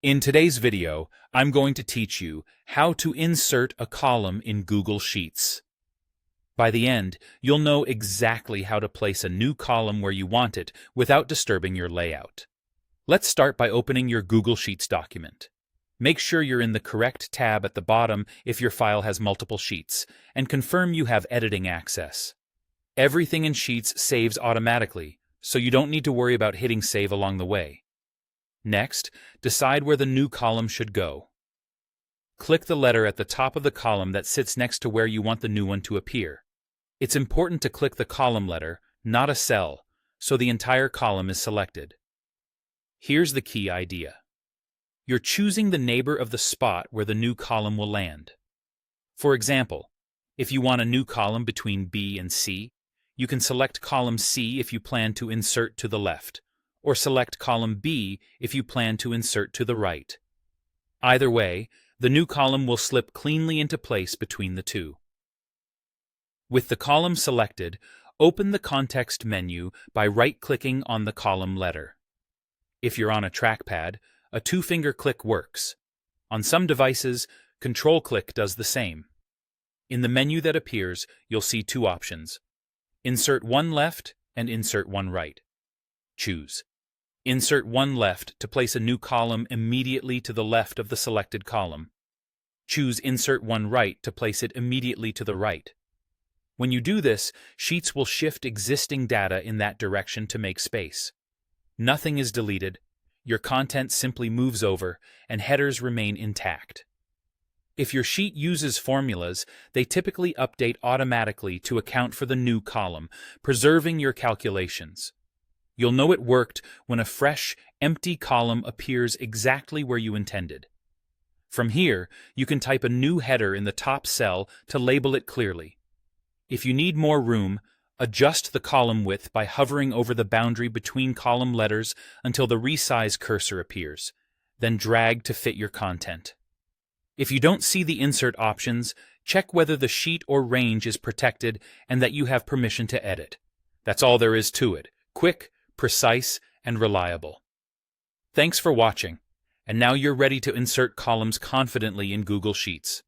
In today's video, I'm going to teach you how to insert a column in Google Sheets. By the end, you'll know exactly how to place a new column where you want it without disturbing your layout. Let's start by opening your Google Sheets document. Make sure you're in the correct tab at the bottom if your file has multiple sheets, and confirm you have editing access. Everything in Sheets saves automatically, so you don't need to worry about hitting save along the way. Next, decide where the new column should go. Click the letter at the top of the column that sits next to where you want the new one to appear. It's important to click the column letter, not a cell, so the entire column is selected. Here's the key idea. You're choosing the neighbor of the spot where the new column will land. For example, if you want a new column between B and C, you can select column C if you plan to insert to the left, or select column B if you plan to insert to the right. Either way, the new column will slip cleanly into place between the two. With the column selected, open the context menu by right-clicking on the column letter. If you're on a trackpad, a two-finger click works. On some devices, control-click does the same. In the menu that appears, you'll see two options: Insert one left and Insert one right. Choose. Insert one left to place a new column immediately to the left of the selected column. Choose Insert one right to place it immediately to the right. When you do this, Sheets will shift existing data in that direction to make space. Nothing is deleted, your content simply moves over, and headers remain intact. If your sheet uses formulas, they typically update automatically to account for the new column, preserving your calculations. You'll know it worked when a fresh, empty column appears exactly where you intended. From here, you can type a new header in the top cell to label it clearly. If you need more room, adjust the column width by hovering over the boundary between column letters until the resize cursor appears, then drag to fit your content. If you don't see the insert options, check whether the sheet or range is protected and that you have permission to edit. That's all there is to it. Quick, precise, and reliable. Thanks for watching, and now you're ready to insert columns confidently in Google Sheets.